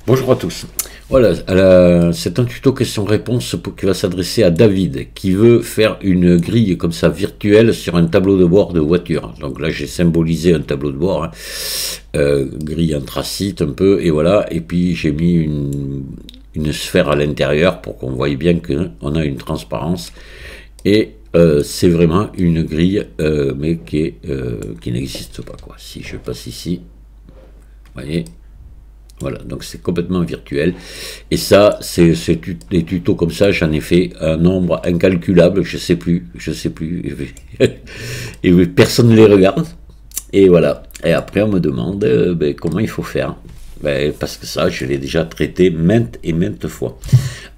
Bonjour à tous. Voilà, c'est un tuto question-réponse qui va s'adresser à David, qui veut faire une grille comme ça virtuelle sur un tableau de bord de voiture. Donc là, j'ai symbolisé un tableau de bord, hein, grille anthracite un peu, et voilà. Et puis j'ai mis une sphère à l'intérieur pour qu'on voie bien qu'on a une transparence. Et c'est vraiment une grille, mais qui n'existe pas, quoi. Si je passe ici, vous voyez. Voilà, donc c'est complètement virtuel. Et ça, c'est des tutos comme ça, j'en ai fait un nombre incalculable, je sais plus. Et personne ne les regarde. Et voilà. Et après, on me demande comment il faut faire. Parce que ça, je l'ai déjà traité maintes et maintes fois.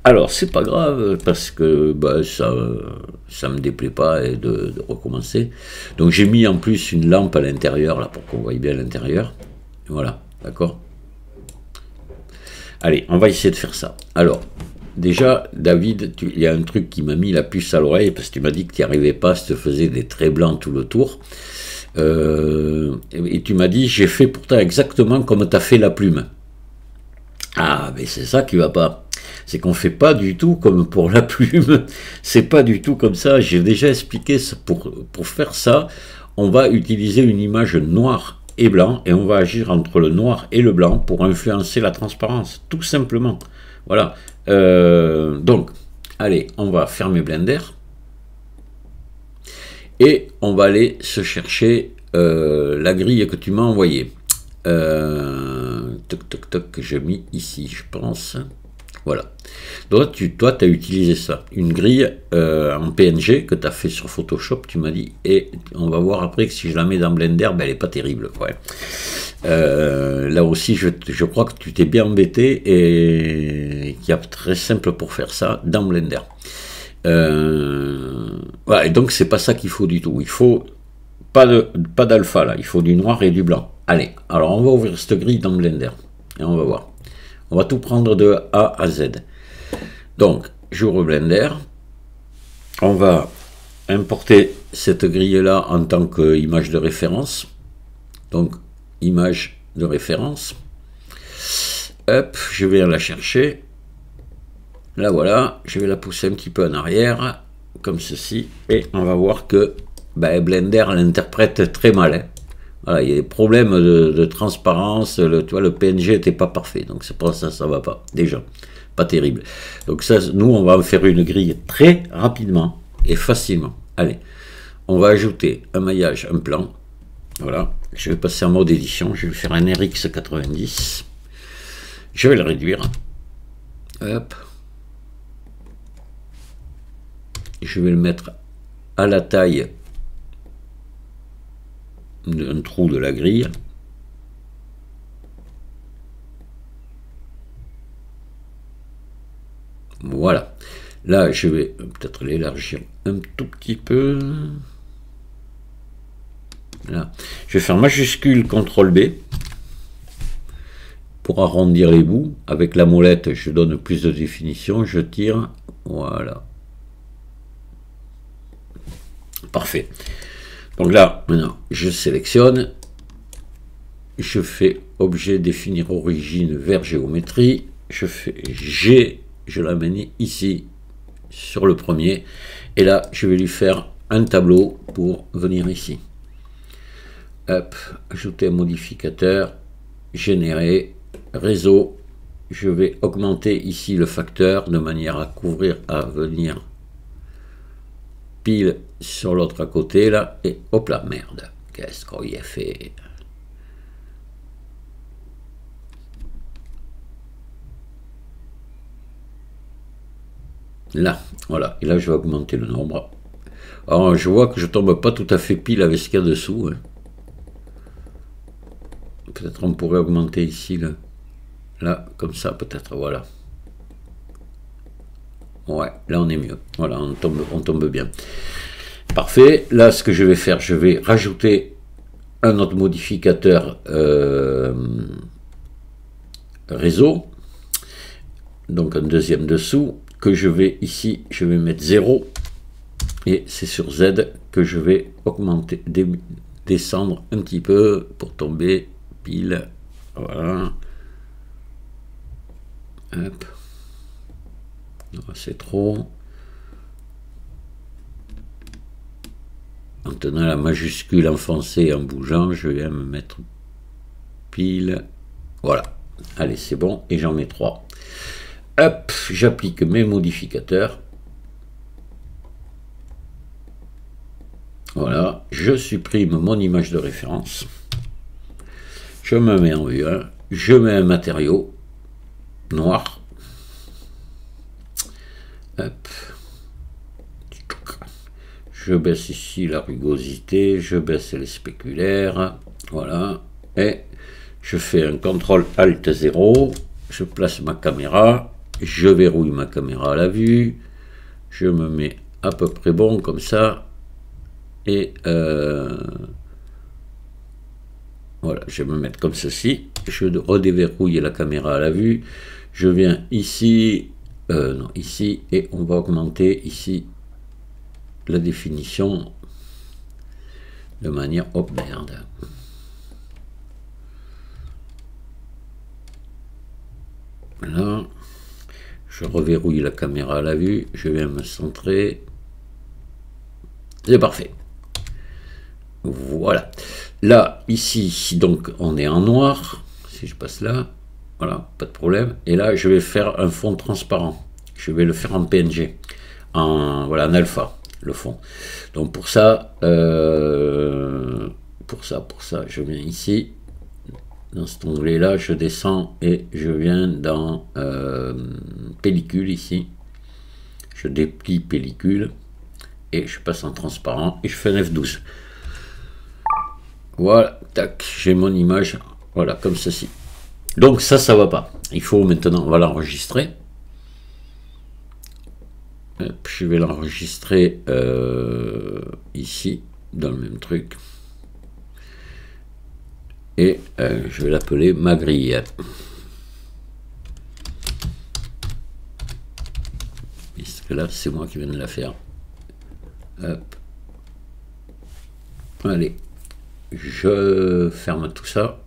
Alors, c'est pas grave, parce que ça me déplaît pas de recommencer. Donc, j'ai mis en plus une lampe à l'intérieur, là, pour qu'on voie bien l'intérieur. Voilà, d'accord? Allez, on va essayer de faire ça. Alors, déjà, David, il y a un truc qui m'a mis la puce à l'oreille, parce que tu m'as dit que tu n'y arrivais pas, ça te faisait des traits blancs tout le tour. Et tu m'as dit, j'ai fait pourtant exactement comme tu as fait la plume. Ah, mais c'est ça qui va pas. C'est qu'on fait pas du tout comme pour la plume. C'est pas du tout comme ça. J'ai déjà expliqué ça. Pour faire ça, on va utiliser une image noire et blanc et on va agir entre le noir et le blanc pour influencer la transparence, tout simplement. Voilà. Donc, allez, on va fermer Blender et on va aller se chercher la grille que tu m'as envoyée. Toc toc toc, que j'ai mis ici, je pense. Voilà. Donc, toi, tu as utilisé ça. Une grille en PNG que tu as fait sur Photoshop, tu m'as dit. Et on va voir après que si je la mets dans Blender, elle n'est pas terrible. Ouais. Là aussi, je crois que tu t'es bien embêté et qu'il y a très simple pour faire ça dans Blender. Voilà, et donc, c'est pas ça qu'il faut du tout. Il faut pas d'alpha là, il faut du noir et du blanc. Allez, alors on va ouvrir cette grille dans Blender et on va voir. On va tout prendre de A à Z. Donc, j'ouvre Blender. On va importer cette grille-là en tant qu'image de référence. Donc, image de référence. Hop, je vais la chercher. Là, voilà. Je vais la pousser un petit peu en arrière, comme ceci. Et on va voir que Blender l'interprète très mal. Hein. Voilà, il y a des problèmes de transparence, tu vois, le PNG n'était pas parfait, donc c'est pour ça ça va pas, déjà, pas terrible. Donc ça, nous, on va en faire une grille très rapidement et facilement. Allez, on va ajouter un maillage, un plan, voilà, je vais passer en mode édition, je vais faire un RX 90, je vais le réduire, hop, je vais le mettre à la taille d'un trou de la grille. Voilà. Là, je vais peut-être l'élargir un tout petit peu. Là. Je vais faire majuscule CTRL B pour arrondir les bouts. Avec la molette, je donne plus de définition. Je tire. Voilà. Parfait. Donc là, maintenant, je sélectionne, je fais objet définir origine vers géométrie, je fais G, je l'amène ici sur le premier, et là, je vais lui faire un tableau pour venir ici. Hop, ajouter un modificateur, générer, réseau, je vais augmenter ici le facteur de manière à couvrir, à venir pile sur l'autre à côté là, et hop là, merde, qu'est-ce qu'on y a fait? Là, voilà, et là je vais augmenter le nombre. Alors je vois que je tombe pas tout à fait pile avec ce qu'il y a dessous. Hein. Peut-être on pourrait augmenter ici, là, comme ça peut-être, voilà. Ouais, là on est mieux. Voilà, on tombe bien. Parfait. Là, ce que je vais faire, je vais rajouter un autre modificateur réseau. Donc un deuxième dessous, que je vais ici, je vais mettre 0. Et c'est sur Z que je vais augmenter, descendre un petit peu pour tomber pile. Voilà. Hop. C'est trop. En tenant la majuscule enfoncée en bougeant, je viens me mettre pile. Voilà. Allez, c'est bon. Et j'en mets 3. Hop, j'applique mes modificateurs. Voilà. Je supprime mon image de référence. Je me mets en vue 1. Je mets un matériau noir. Hop. Je baisse ici la rugosité, je baisse les spéculaires, voilà, et je fais un CTRL ALT 0, je place ma caméra, je verrouille ma caméra à la vue, je me mets à peu près bon comme ça, et voilà, je vais me mettre comme ceci, je redéverrouille la caméra à la vue, je viens ici, non, ici, et on va augmenter ici la définition de manière, oh merde, là je reverrouille la caméra à la vue, je viens me centrer, c'est parfait. Voilà, là ici donc on est en noir, si je passe là, voilà, pas de problème, et là je vais faire un fond transparent, je vais le faire en PNG, voilà, en alpha, le fond. Donc pour ça, je viens ici, dans cet onglet là, je descends et je viens dans pellicule ici, je déplie pellicule et je passe en transparent et je fais un F12. Voilà, tac, j'ai mon image, voilà, comme ceci. Donc ça va pas. Il faut maintenant, on va l'enregistrer. Je vais l'enregistrer ici, dans le même truc. Et je vais l'appeler ma grille. Puisque là, c'est moi qui viens de la faire. Hop. Allez, je ferme tout ça.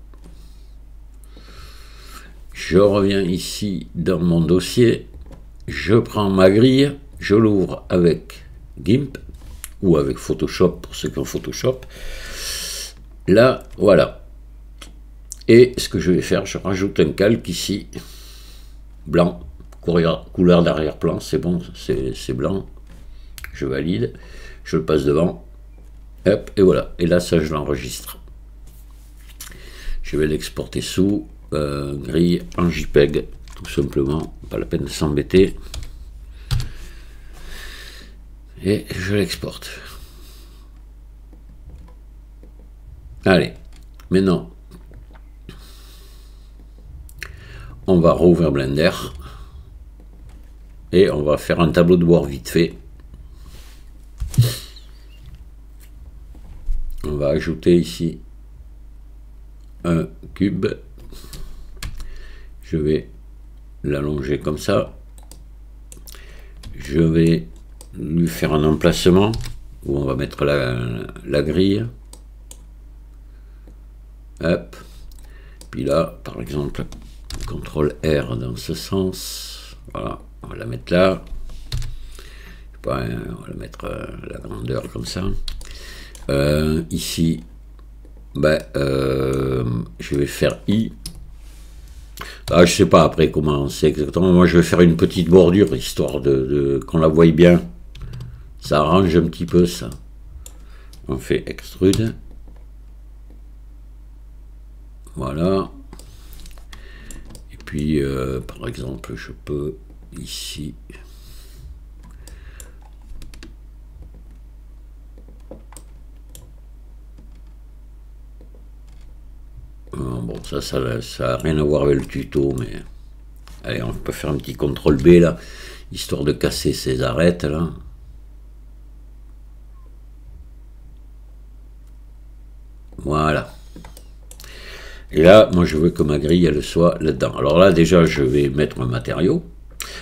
Je reviens ici dans mon dossier. Je prends ma grille. Je l'ouvre avec GIMP ou avec Photoshop pour ceux qui ont Photoshop. Là, voilà. Et ce que je vais faire, je rajoute un calque ici, blanc, couleur d'arrière-plan, c'est bon, c'est blanc. Je valide, je le passe devant, hop, et voilà. Et là, ça, je l'enregistre. Je vais l'exporter sous grille en JPEG, tout simplement, pas la peine de s'embêter. Et je l'exporte. Allez, maintenant, on va rouvrir Blender et on va faire un tableau de bord vite fait. On va ajouter ici un cube. Je vais l'allonger comme ça. Je vais lui faire un emplacement où on va mettre la grille. Hop. Puis là, par exemple, CTRL R dans ce sens. Voilà, on va la mettre là. On va la mettre la grandeur comme ça. Ici, je vais faire I. Ah, je sais pas après comment c'est exactement. Moi, je vais faire une petite bordure histoire de qu'on la voie bien. Ça arrange un petit peu ça. On fait extrude. Voilà. Et puis, par exemple, je peux ici. Bon, ça a rien à voir avec le tuto, mais allez, on peut faire un petit CTRL B là, histoire de casser ces arêtes là. Voilà. Et là, moi je veux que ma grille elle soit là-dedans. Alors là, déjà, je vais mettre un matériau.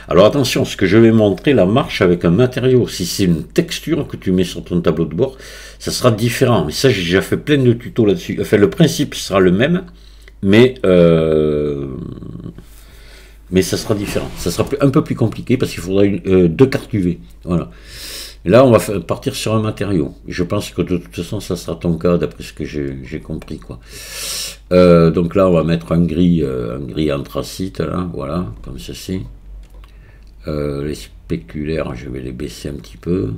Alors attention, ce que je vais montrer, la marche avec un matériau. Si c'est une texture que tu mets sur ton tableau de bord, ça sera différent. Mais ça, j'ai déjà fait plein de tutos là-dessus. Enfin, le principe sera le même, mais Mais ça sera différent. Ça sera un peu plus compliqué parce qu'il faudra deux cartes UV. Voilà. Et là, on va partir sur un matériau. Je pense que de toute façon, ça sera ton cas, d'après ce que j'ai compris, quoi. Donc là, on va mettre un gris anthracite, là, voilà, comme ceci. Les spéculaires, je vais les baisser un petit peu.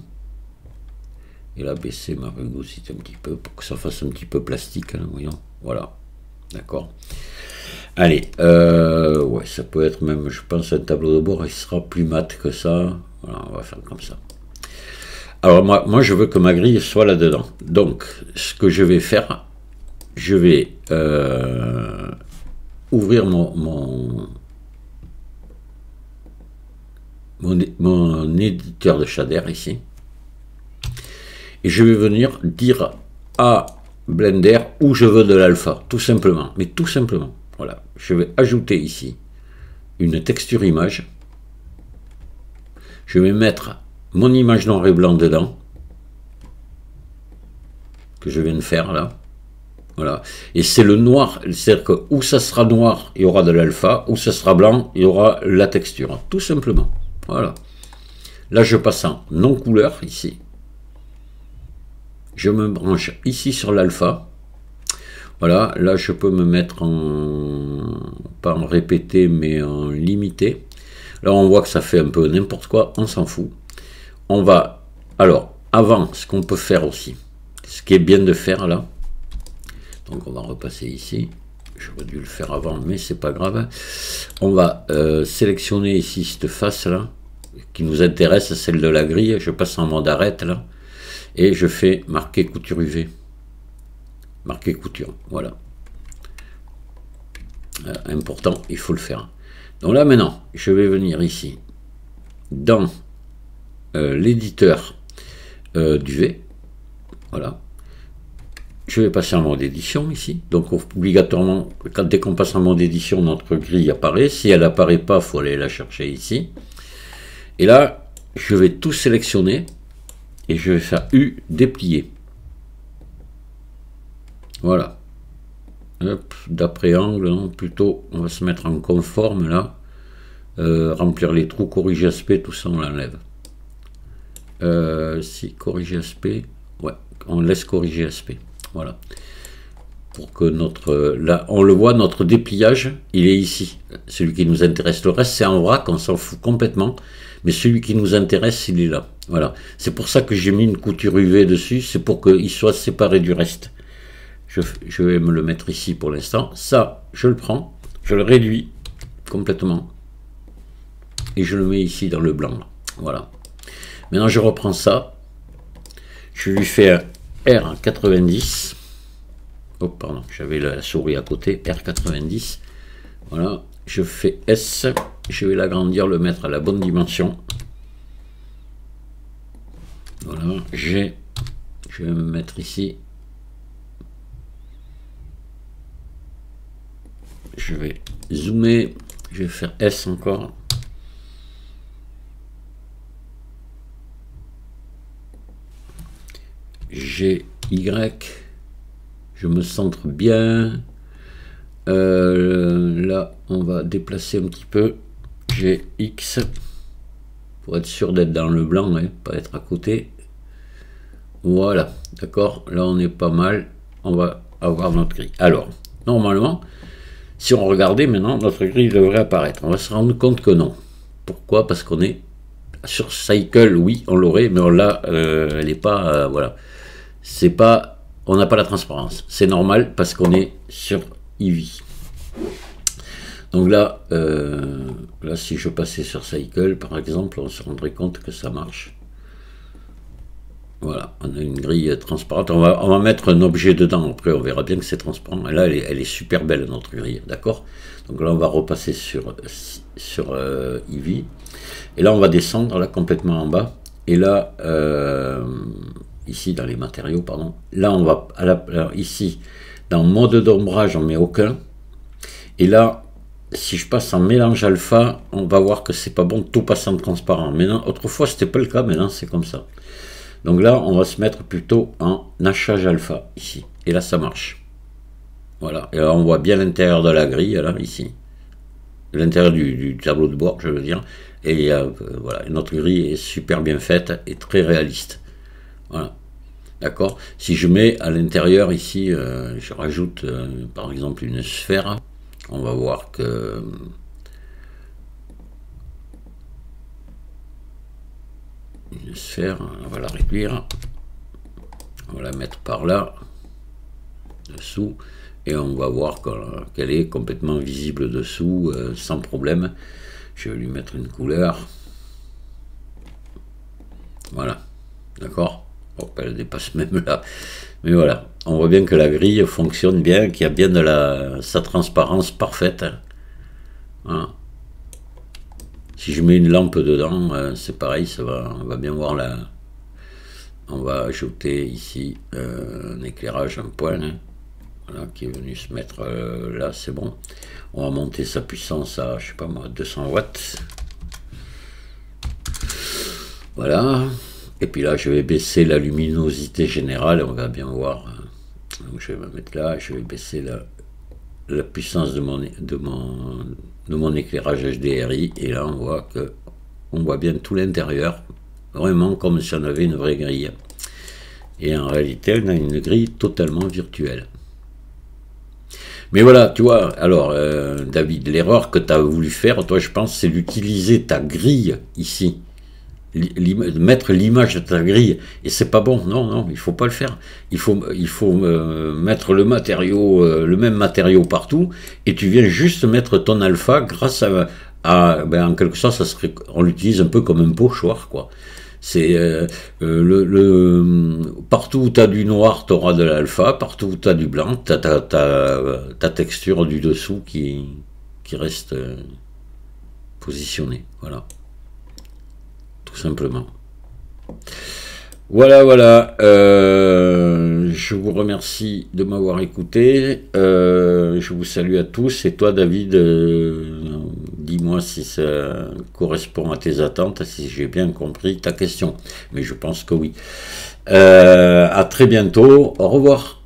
Et là, baisser ma rugosite un petit peu, pour que ça fasse un petit peu plastique, là, voyons. Voilà. D'accord. Allez, ouais, ça peut être même, je pense, un tableau de bord, il sera plus mat que ça. Voilà, on va faire comme ça. Alors moi je veux que ma grille soit là-dedans. Donc, ce que je vais faire, je vais ouvrir mon éditeur de shader ici. Et je vais venir dire à Blender où je veux de l'alpha, tout simplement. Mais tout simplement. Voilà, je vais ajouter ici une texture image. Je vais mettre mon image noir et blanc dedans, que je viens de faire là. Voilà. Et c'est le noir, c'est-à-dire que où ça sera noir, il y aura de l'alpha, où ça sera blanc, il y aura la texture. Tout simplement. Voilà. Là, je passe en non couleur ici. Je me branche ici sur l'alpha. Voilà, là je peux me mettre en, pas en répété, mais en limité. Là on voit que ça fait un peu n'importe quoi, on s'en fout. On va, alors, avant, ce qu'on peut faire aussi, ce qui est bien de faire là, donc on va repasser ici, j'aurais dû le faire avant, mais c'est pas grave. On va sélectionner ici cette face là, qui nous intéresse, celle de la grille, je passe en mode arrête là, et je fais marquer couture UV. Marquer couture, voilà. Important, il faut le faire. Donc là maintenant, je vais venir ici, dans l'éditeur d'UV, voilà. Je vais passer en mode édition ici. Donc obligatoirement, dès qu'on passe en mode édition, notre grille apparaît. Si elle n'apparaît pas, il faut aller la chercher ici. Et là, je vais tout sélectionner et je vais faire U déplier. Voilà. D'après angle, non, plutôt, on va se mettre en conforme là. Remplir les trous, corriger aspect, tout ça on l'enlève. Si, corriger aspect, ouais, on laisse corriger aspect. Voilà. Pour que notre, là, on le voit, notre dépliage, il est ici. Celui qui nous intéresse. Le reste, c'est en vrac, on s'en fout complètement. Mais celui qui nous intéresse, il est là. Voilà. C'est pour ça que j'ai mis une couture UV dessus. C'est pour qu'il soit séparé du reste. Je vais me le mettre ici pour l'instant. Ça, je le prends. Je le réduis complètement. Et je le mets ici dans le blanc. Voilà. Maintenant, je reprends ça. Je lui fais un R90. Oh, pardon, j'avais la souris à côté. R90. Voilà. Je fais S. Je vais l'agrandir, le mettre à la bonne dimension. Voilà. G. Je vais me mettre ici. Je vais zoomer. Je vais faire S encore. G, Y, je me centre bien. Là, on va déplacer un petit peu. G, X, pour être sûr d'être dans le blanc, hein, pas être à côté. Voilà, d'accord. Là, on est pas mal. On va avoir notre grille. Alors, normalement, si on regardait maintenant, notre grille devrait apparaître. On va se rendre compte que non. Pourquoi? Parce qu'on est sur Cycle, oui, on l'aurait, mais là, elle n'est pas, voilà. C'est pas, on n'a pas la transparence. C'est normal parce qu'on est sur Eevee. Donc là, là, si je passais sur Cycle, par exemple, on se rendrait compte que ça marche. Voilà, on a une grille transparente. On va mettre un objet dedans. Après, on verra bien que c'est transparent. Et là, elle est super belle, notre grille. D'accord? Donc là, on va repasser sur Eevee. Et là, on va descendre là complètement en bas. Et là, ici dans les matériaux, pardon. Là, on va ici dans mode d'ombrage, on met aucun. Et là, si je passe en mélange alpha, on va voir que c'est pas bon, tout passe en transparent. Maintenant, autrefois, c'était pas le cas, maintenant c'est comme ça. Donc là, on va se mettre plutôt en hachage alpha ici. Et là, ça marche. Voilà. Et là, on voit bien l'intérieur de la grille, là, ici. l'intérieur du tableau de bord, je veux dire. Et voilà, notre grille est super bien faite et très réaliste. Voilà. D'accord. Si je mets à l'intérieur ici, je rajoute par exemple une sphère, on va voir que une sphère, on va la réduire, on va la mettre par là, dessous, et on va voir qu'elle est complètement visible dessous, sans problème. Je vais lui mettre une couleur. Voilà. D'accord. Bon, elle dépasse même là. Mais voilà. On voit bien que la grille fonctionne bien, qu'il y a bien sa transparence parfaite. Voilà. Si je mets une lampe dedans, c'est pareil, on va bien voir là. On va ajouter ici un éclairage, un point, hein, voilà, qui est venu se mettre là, c'est bon. On va monter sa puissance à, je sais pas moi, 200 watts. Voilà. Et puis là, je vais baisser la luminosité générale, on va bien voir. Donc je vais me mettre là, je vais baisser la puissance de mon éclairage HDRI, et là on voit bien tout l'intérieur, vraiment comme si on avait une vraie grille. Et en réalité, on a une grille totalement virtuelle. Mais voilà, tu vois, alors David, l'erreur que tu as voulu faire, toi je pense, c'est d'utiliser ta grille ici, mettre l'image de ta grille, et c'est pas bon. Non, non, il faut pas le faire. Il faut mettre le même matériau partout, et tu viens juste mettre ton alpha grâce ben, en quelque sorte, on l'utilise un peu comme un pochoir, quoi. C'est partout où tu as du noir, tu auras de l'alpha, partout où tu as du blanc, tu as ta texture du dessous qui reste positionnée. Voilà. Tout simplement. Voilà, voilà. Je vous remercie de m'avoir écouté. Je vous salue à tous. Et toi, David, dis-moi si ça correspond à tes attentes, si j'ai bien compris ta question. Mais je pense que oui. À très bientôt. Au revoir.